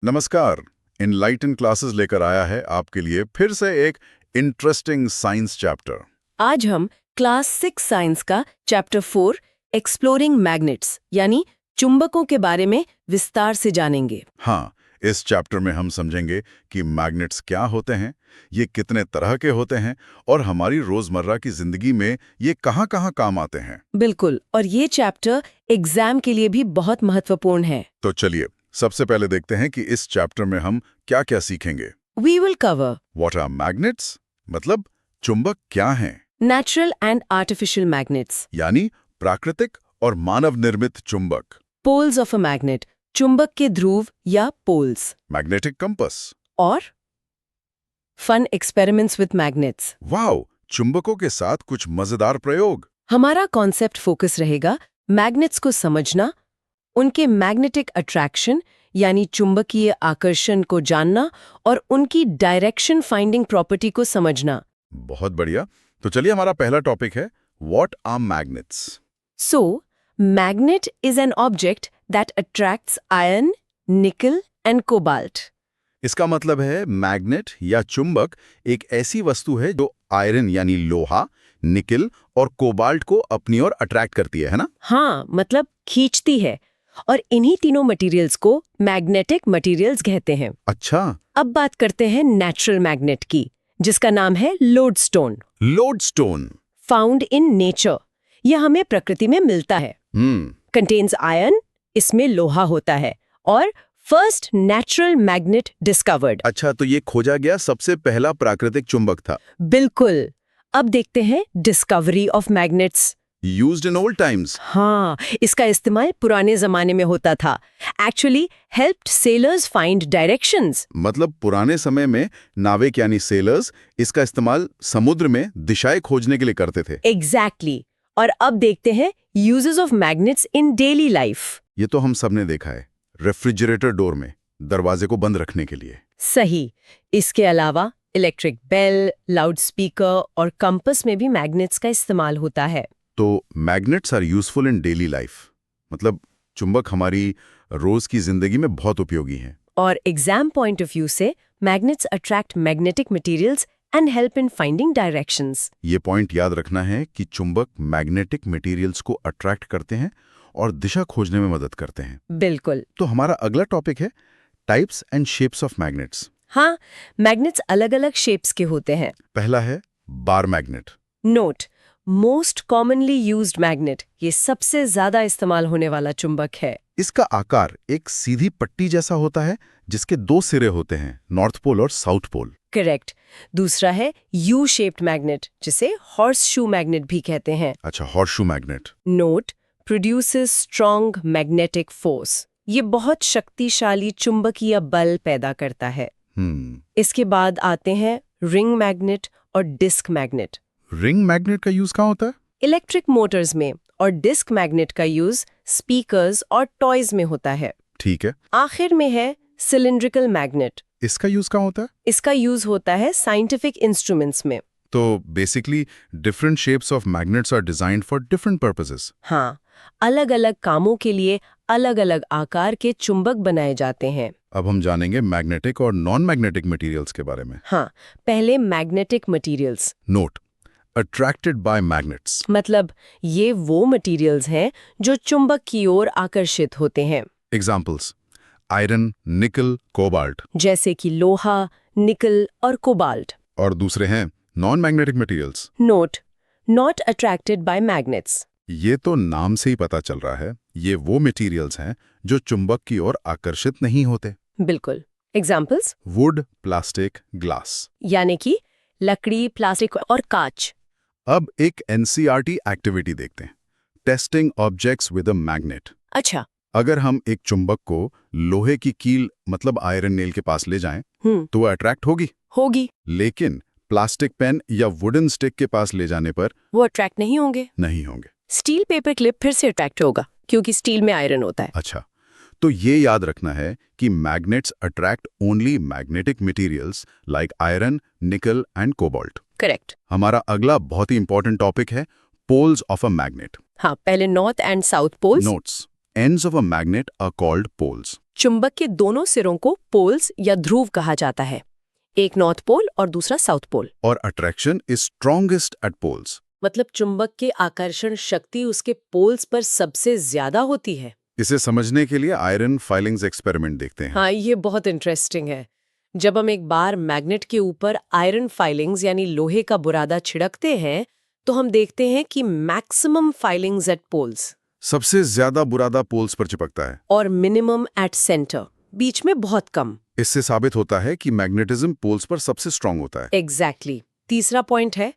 नमस्कार। Enlighten classes लेकर आया है आपके लिए फिर से एक इंटरेस्टिंग साइंस चैप्टर। आज हम क्लास 6 साइंस का चैप्टर 4 एक्सप्लोरिंग मैग्नेट्स यानी चुंबकों के बारे में विस्तार से जानेंगे। हाँ, इस चैप्टर में हम समझेंगे कि मैग्नेट्स क्या होते हैं, ये कितने तरह के होते हैं और हमारी रोजमर्रा की जिंदगी में ये कहाँ-कहाँ काम आते हैं। बिल्कुल, और ये चैप्टर एग्जाम के लिए भी बहुत महत्वपूर्ण है। तो चलिए सबसे पहले देखते हैं कि इस चैप्टर में हम क्या-क्या सीखेंगे। We will cover what are magnets, मतलब चुंबक क्या हैं, नेचुरल एंड आर्टिफिशियल मैग्नेट्स, यानी प्राकृतिक और मानव निर्मित चुंबक, पोल्स ऑफ अ मैग्नेट, चुंबक के ध्रुव या पोल्स, मैग्नेटिक कंपास। और fun experiments with magnets. Wow, चुंबकों के साथ कुछ मजेदार प्रयोग। हमारा कॉन्सेप्ट फोकस रहेगा मैग्नेट्स को समझना, उनके मैग्नेटिक अट्रैक्शन यानी चुंबकीय आकर्षण को जानना और उनकी डायरेक्शन फाइंडिंग प्रॉपर्टी को समझना। बहुत बढ़िया। तो चलिए हमारा पहला टॉपिक है what are magnets. So, magnet is an object that attracts iron, nickel and cobalt. इसका मतलब है मैग्नेट या चुंबक एक ऐसी वस्तु है जो आयरन यानी लोहा, निकिल और कोबाल्ट को अपनी ओर अट्रैक्ट करती है ना? हाँ, मतलब खींचती है। और इन्हीं तीनों मटेरियल्स को मैग्नेटिक मटेरियल्स कहते हैं। अच्छा, अब बात करते हैं नेचुरल मैग्नेट की, जिसका नाम है lodestone, lodestone. Found in nature. यह हमें प्रकृति में मिलता है। कंटेन्स आयरन, इसमें लोहा होता है, और फर्स्ट नेचुरल मैग्नेट डिस्कवर्ड। अच्छा, तो ये खोजा गया सबसे पहला प्राकृतिक चुंबक था। बिल्कुल। अब देखते हैं discovery of magnets. Used in old times. हाँ, इसका इस्तेमाल पुराने जमाने में होता था। Actually helped sellers find directions. मतलब पुराने समय में नाविक यानी सेलर्स इसका इस्तेमाल समुद्र में दिशाएं खोजने के लिए करते थे। एग्जैक्टली। और अब देखते हैं uses of magnets in daily life. ये तो हम सबने देखा है, रेफ्रिजरेटर डोर में दरवाजे को बंद रखने के लिए। सही। इसके अलावा इलेक्ट्रिक बेल, लाउडस्पीकर और कंपास में भी मैग्नेट्स का इस्तेमाल होता है। तो magnets are useful in daily life, मतलब चुंबक हमारी रोज की जिंदगी में बहुत उपयोगी हैं। और एग्जाम पॉइंट ऑफ व्यू से magnets attract magnetic materials and help in finding directions. ये पॉइंट याद रखना है कि चुंबक मैग्नेटिक मटेरियल्स को अट्रैक्ट करते हैं और दिशा खोजने में मदद करते हैं। बिल्कुल। तो हमारा अगला टॉपिक है types and shapes of magnets. हाँ, मैग्नेट्स अलग-अलग शेप्स के होते हैं। पहला है bar magnet. Note, most commonly used magnet, ये सबसे ज्यादा इस्तेमाल होने वाला चुंबक है। इसका आकार एक सीधी पट्टी जैसा होता है जिसके दो सिरे होते हैं, नॉर्थ पोल और साउथ पोल। करेक्ट। दूसरा है यू शेप्ड मैग्नेट, जिसे हॉर्स शू मैग्नेट भी कहते हैं। अच्छा, horseshoe magnet. Note, produces strong magnetic force, ये बहुत शक्तिशाली चुंबकीय बल पैदा करता है। इसके बाद आते हैं रिंग मैग्नेट और डिस्क मैग्नेट। रिंग मैग्नेट का यूज कहाँ होता है? इलेक्ट्रिक मोटर्स में। और डिस्क मैग्नेट का यूज स्पीकर्स और टॉयज में होता है। ठीक है। आखिर में है सिलिंड्रिकल मैग्नेट। इसका यूज कहाँ होता है? इसका यूज होता है साइंटिफिक इंस्ट्रूमेंट्स में। तो basically different shapes of magnets are designed for different purposes. हाँ, अलग-अलग कामों के लिए अलग-अलग आकार के चुंबक बनाए जाते हैं। अब हम जानेंगे मैग्नेटिक और नॉन मैग्नेटिक मटेरियल्स के बारे में। हाँ, पहले magnetic materials. Note, attracted by magnets. मतलब ये वो मटेरियल्स हैं जो चुंबक की ओर आकर्षित होते हैं। एग्जाम्पल्स, आयरन, निकल, कोबाल्ट। जैसे कि लोहा, निकल और कोबाल्ट। और दूसरे हैं non magnetic materials. Note, not attracted by magnets. ये तो नाम से ही पता चल रहा है, ये वो मटेरियल्स हैं जो चुंबक की ओर आकर्षित नहीं होते। बिल्कुल। Examples, would, plastic, glass. यानी कि लकड़ी, प्लास्टिक और कांच। अब एक एनसीईआरटी एक्टिविटी देखते हैं, testing objects with a magnet. अच्छा। अगर हम एक चुंबक को लोहे की कील मतलब आयरन नेल के पास ले जाएं, तो वो अट्रैक्ट होगी। लेकिन प्लास्टिक पेन या वुडन स्टिक के पास ले जाने पर वो अट्रैक्ट नहीं होंगे। स्टील पेपर क्लिप फिर से अट्रैक्ट होगा, क्योंकि स्टील में आयरन होता है। अच्छा, तो ये याद रखना है कि magnets attract only magnetic materials like iron, nickel and cobalt. Correct. हमारा अगला बहुत ही इंपॉर्टेंट टॉपिक है पोल्स ऑफ अ मैग्नेट। हाँ, पहले north and south poles. Notes, ends of a magnet are called poles. चुंबक के दोनों सिरों को पोल्स या ध्रुव कहा जाता है, एक नॉर्थ पोल और दूसरा साउथ पोल। और attraction is strongest at poles. मतलब चुंबक के आकर्षण शक्ति उसके पोल्स पर सबसे ज्यादा होती है। इसे समझने के लिए आयरन फाइलिंग्स एक्सपेरिमेंट देखते हैं। हाँ, ये बहुत इंटरेस्टिंग है। जब हम एक बार मैग्नेट के ऊपर आयरन फाइलिंग्स यानी लोहे का बुरादा छिड़कते हैं तो हम देखते हैं कि मैक्सिमम फाइलिंग्स एट पोल्स, सबसे ज्यादा बुरादा पोल्स पर चिपकता है, और मिनिमम एट सेंटर, बीच में बहुत कम। इससे साबित होता है कि मैग्नेटिज्म पोल्स पर सबसे स्ट्रांग होता है। एग्जैक्टली। तीसरा पॉइंट है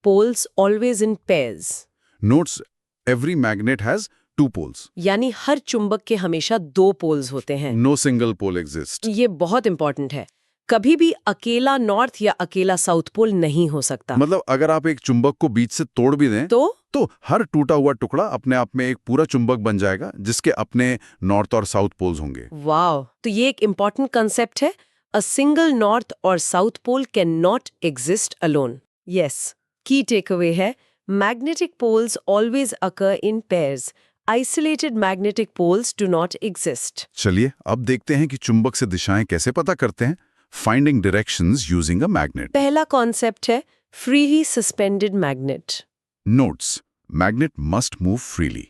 poles always in pairs. Notes every magnet has 2 poles, यानी हर चुंबक के हमेशा 2 पोल्स होते हैं। No single pole exist. ये बहुत इंपॉर्टेंट है। कभी भी अकेला नॉर्थ या अकेला साउथ पोल नहीं हो सकता। मतलब अगर आप एक चुंबक को बीच से तोड़ भी दें तो हर टूटा हुआ टुकड़ा अपने आप में एक पूरा चुंबक बन जाएगा जिसके अपने नॉर्थ और साउथ पोल्स होंगे। वाव, तो ये एक इंपॉर्टेंट कंसेप्ट है। अ सिंगल नॉर्थ और south pole can not exist alone. Yes, key takeaway है magnetic poles always occur in pairs. Isolated magnetic poles do not exist. चलिए अब देखते हैं कि चुंबक से दिशाएं कैसे पता करते हैं। Finding directions using a magnet. पहला कॉन्सेप्ट है freely suspended magnet. Notes magnet must move freely,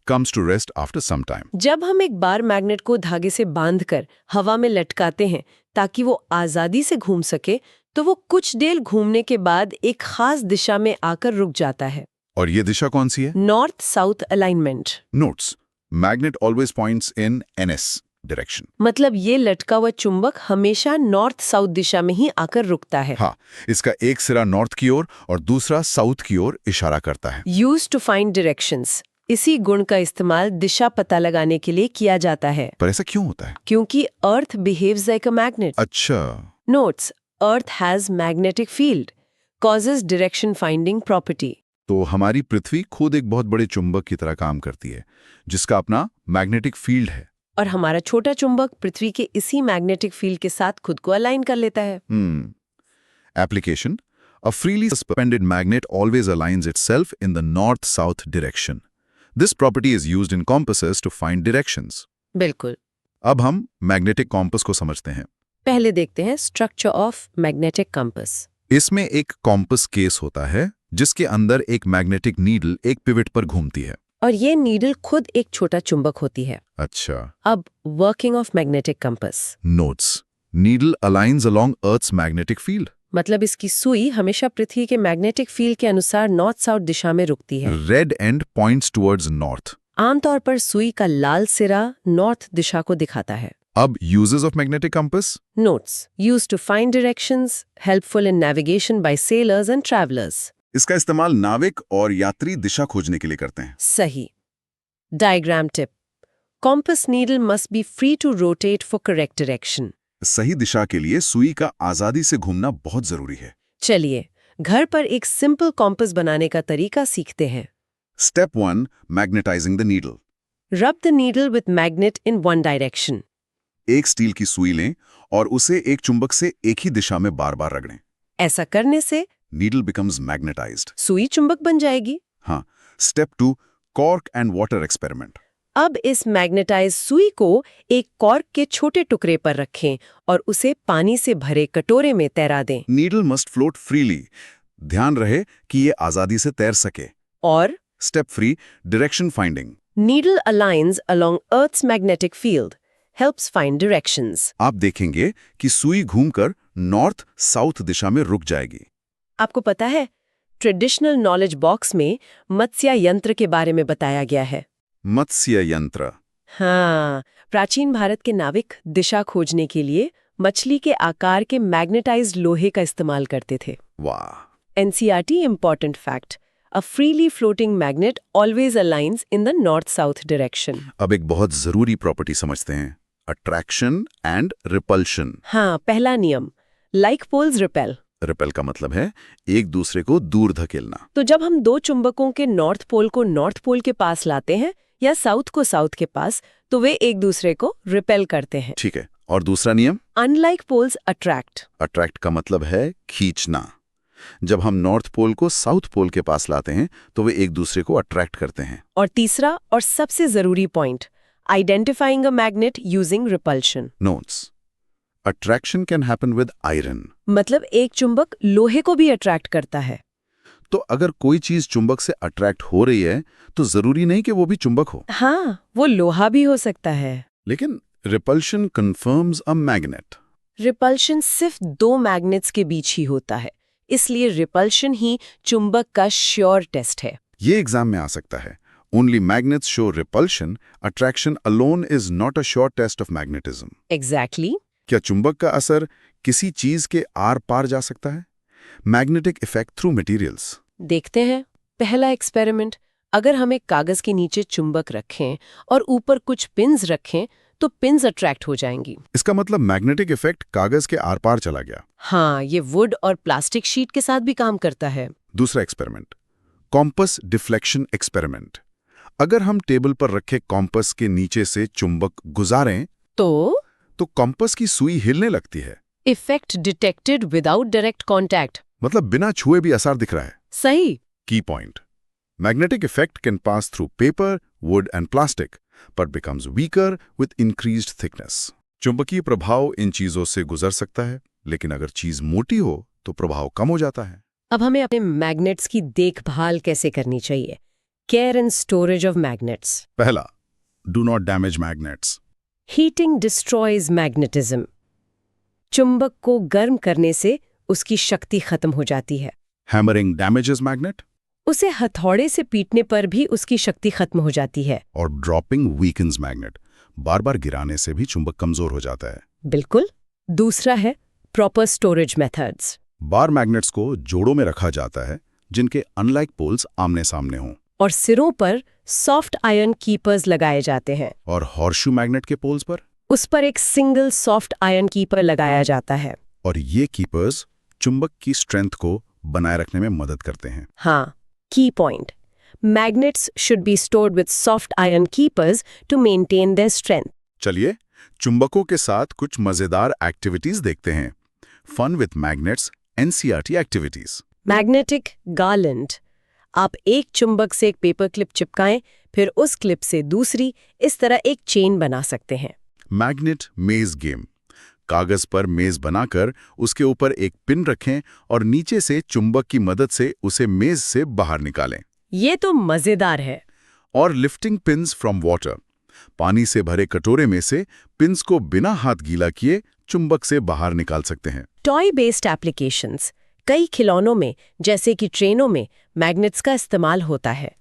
comes to rest after some time. जब हम एक बार मैग्नेट को धागे से बांधकर हवा में लटकाते हैं ताकि वो आजादी से घूम सके, तो वो कुछ देर घूमने के बाद एक खास दिशा में आकर रुक जाता है। और ये दिशा कौन सी है? North south alignment. Notes magnet always points in NS direction. मतलब ये लटका हुआ चुंबक हमेशा नॉर्थ साउथ दिशा में ही आकर रुकता है। हाँ, इसका एक सिरा नॉर्थ की ओर और दूसरा साउथ की ओर इशारा करता है। Used to find directions. इसी गुण का इस्तेमाल दिशा पता लगाने के लिए किया जाता है। पर ऐसा क्यों होता है? क्योंकि अर्थ बिहेव्स लाइक अ मैग्नेट। अच्छा। Notes earth has magnetic field, causes direction finding property. तो हमारी पृथ्वी खुद एक बहुत बड़े चुंबक की तरह काम करती है जिसका अपना मैग्नेटिक फील्ड है। और हमारा छोटा चुंबक पृथ्वी के इसी मैग्नेटिक फील्ड के साथ खुद को अलाइन कर लेता है। Application: a freely suspended magnet always aligns itself in the north south direction. This property is used in compasses to find directions. बिल्कुल। अब हम मैग्नेटिक कॉम्पस को समझते हैं। पहले देखते हैं स्ट्रक्चर ऑफ मैग्नेटिक कंपास। इसमें एक कॉम्पस केस होता है जिसके अंदर एक मैग्नेटिक नीडल एक पिवट पर घूमती है और ये नीडल खुद एक छोटा चुंबक होती है। अच्छा। अब working of magnetic compass. Notes needle aligns along earth's magnetic field. मतलब इसकी सुई हमेशा पृथ्वी के मैग्नेटिक फील्ड के अनुसार नॉर्थ साउथ दिशा में रुकती है। Red and points towards north. आमतौर पर सुई का लाल सिरा नॉर्थ दिशा को दिखाता है। अब uses of magnetic compass. Notes used to find directions, helpful in navigation by sailors and travellers. इसका इस्तेमाल नाविक और यात्री दिशा खोजने के लिए करते हैं। सही। Diagram tip: compass needle must be free to rotate for correct direction. सही दिशा के लिए सुई का आजादी से घूमना बहुत जरूरी है। चलिए घर पर एक सिंपल कॉम्पस बनाने का तरीका सीखते हैं। Step 1: magnetising the needle. Rub the needle with magnet in one direction. एक स्टील की सुई लें और उसे एक चुंबक से एक ही दिशा में बार-बार रगड़ें। ऐसा करने से नीडल बिकम्स मैग्नेटाइज्ड। सुई चुंबक बन जाएगी। हाँ। Step 2: cork and water experiment. अब इस मैग्नेटाइज सुई को एक कॉर्क के छोटे टुकड़े पर रखें और उसे पानी से भरे कटोरे में तैरा दें। Needle must float freely. ध्यान रहे कि ये आजादी से तैर सके। और step 3: direction finding. Needle aligns along earth's magnetic field, helps find directions. आप देखेंगे कि सुई घूमकर नॉर्थ साउथ दिशा में रुक जाएगी। आपको पता है ट्रेडिशनल नॉलेज बॉक्स में मत्स्य यंत्र के बारे में बताया गया है। मत्स्य यंत्र। हाँ, प्राचीन भारत के नाविक दिशा खोजने के लिए मछली के आकार के मैग्नेटाइज्ड लोहे का इस्तेमाल करते थे। वाह। NCERT important fact: a freely floating magnet always aligns in the north south direction. अब एक बहुत जरूरी प्रॉपर्टी समझते हैं: अट्रैक्शन एंड रिपल्शन। हाँ, पहला नियम लाइक पोल्स रिपेल। रिपेल का मतलब है एक दूसरे को दूर धकेलना। तो जब हम दो चुंबकों के नॉर्थ पोल को नॉर्थ पोल के पास लाते हैं या साउथ को साउथ के पास, तो वे एक दूसरे को रिपेल करते हैं। ठीक है। और दूसरा नियम? Unlike poles attract. अट्रैक्ट का मतलब है खींचना। जब हम नॉर्थ पोल को साउथ पोल के पास लाते हैं तो वे एक दूसरे को अट्रैक्ट करते हैं। और तीसरा और सबसे जरूरी point, identifying a magnet using repulsion. Notes, attraction can happen with iron. मतलब एक चुंबक लोहे को भी अट्रैक्ट करता है। तो अगर कोई चीज चुंबक से अट्रैक्ट हो रही है तो जरूरी नहीं कि वो भी चुंबक हो। हाँ, वो लोहा भी हो सकता है। लेकिन repulsion confirms a magnet. Repulsion सिर्फ दो मैग्नेट्स के बीच ही होता है, इसलिए रिपल्शन ही चुंबक का श्योर टेस्ट है। ये एग्जाम में आ सकता है। Only magnets show repulsion, attraction alone is not a sure test of magnetism. Exactly. क्या चुंबक का असर किसी चीज के आर पार जा सकता है? Magnetic effect through materials. देखते हैं पहला एक्सपेरिमेंट। अगर हम एक कागज के नीचे चुंबक रखें और ऊपर कुछ पिन्स रखें तो पिन्स अट्रैक्ट हो जाएंगी। इसका मतलब मैग्नेटिक इफेक्ट कागज के आर पार चला गया। हाँ, ये वुड और प्लास्टिक शीट के साथ भी काम करता है। दूसरा एक्सपेरिमेंट, कॉम्पस डिफ्लेक्शन एक्सपेरिमेंट। अगर हम टेबल पर रखे कॉम्पस के नीचे से चुंबक गुजारें तो कॉम्पस की सुई हिलने लगती है। Effect detected without direct contact. मतलब बिना छुए भी असर दिख रहा है। सही। की point, magnetic effect can pass through paper, would and plastic but becomes weaker with increased thickness. चुंबकीय प्रभाव इन चीजों से गुजर सकता है, लेकिन अगर चीज मोटी हो तो प्रभाव कम हो जाता है। अब हमें अपने मैग्नेट्स की देखभाल कैसे करनी चाहिए? Care and storage of magnets. पहला, do not damage magnets. Heating destroys magnetism. चुंबक को गर्म करने से उसकी शक्ति खत्म हो जाती है। Hammering damages magnet. उसे हथौड़े से पीटने पर भी उसकी शक्ति खत्म हो जाती है। और ड्रॉपिंग वीकन्स मैग्नेट। बार बार गिराने से भी चुंबक कमजोर हो जाता है। बिल्कुल। दूसरा है प्रॉपर स्टोरेज मेथड्स। बार मैग्नेट्स को जोड़ों में रखा जाता है जिनके अनलाइक पोल्स आमने सामने हों। और सिरों पर सॉफ्ट आयरन कीपर्स लगाए जाते हैं। और हॉर्शू मैग्नेट के पोल्स पर? उस पर एक सिंगल सॉफ्ट आयरन कीपर लगाया जाता है। और ये कीपर्स चुंबक की स्ट्रेंथ को बनाए रखने में मदद करते हैं। हाँ, key point. Magnets should be stored with soft iron keepers to maintain their strength. चलिए चुंबकों के साथ कुछ मजेदार एक्टिविटीज देखते हैं। Fun with magnets, NCERT activities. Magnetic garland. आप एक चुंबक से एक पेपर क्लिप चिपकाएं, फिर उस क्लिप से दूसरी, इस तरह एक चेन बना सकते हैं। मैग्नेट मेज गेम। कागज पर मेज बनाकर उसके ऊपर एक पिन रखें और नीचे से चुंबक की मदद से उसे मेज से बाहर निकालें। ये तो मजेदार है। और लिफ्टिंग पिन्स फ्रॉम वाटर। पानी से भरे कटोरे में से पिन्स को बिना हाथ गीला किए चुंबक से बाहर निकाल सकते हैं। Toy based applications. कई खिलौनों में, जैसे कि ट्रेनों में, मैग्नेट्स का इस्तेमाल होता है।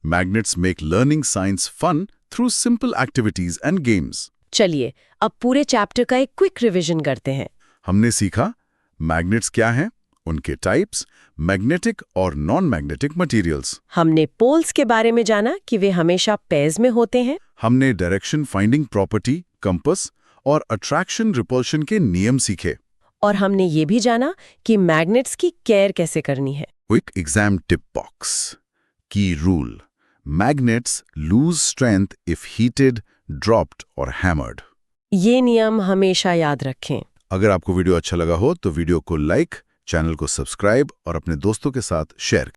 Magnets make learning science fun through simple activities and games. चलिए अब पूरे चैप्टर का एक क्विक रिवीजन करते हैं। हमने सीखा मैग्नेट्स क्या हैं, उनके टाइप्स, मैग्नेटिक और नॉन मैग्नेटिक मटेरियल्स। हमने पोल्स के बारे में जाना कि वे हमेशा पेयर्स में होते हैं। हमने डायरेक्शन फाइंडिंग प्रॉपर्टी, कंपास और अट्रैक्शन रिपल्शन के नियम सीखे। और हमने ये भी जाना कि मैग्नेट्स की केयर कैसे करनी है। Quick exam tip box. Key rule, magnets lose strength if heated, dropped और हैमर्ड। ये नियम हमेशा याद रखें। अगर आपको वीडियो अच्छा लगा हो तो वीडियो को लाइक, चैनल को सब्सक्राइब और अपने दोस्तों के साथ शेयर करें।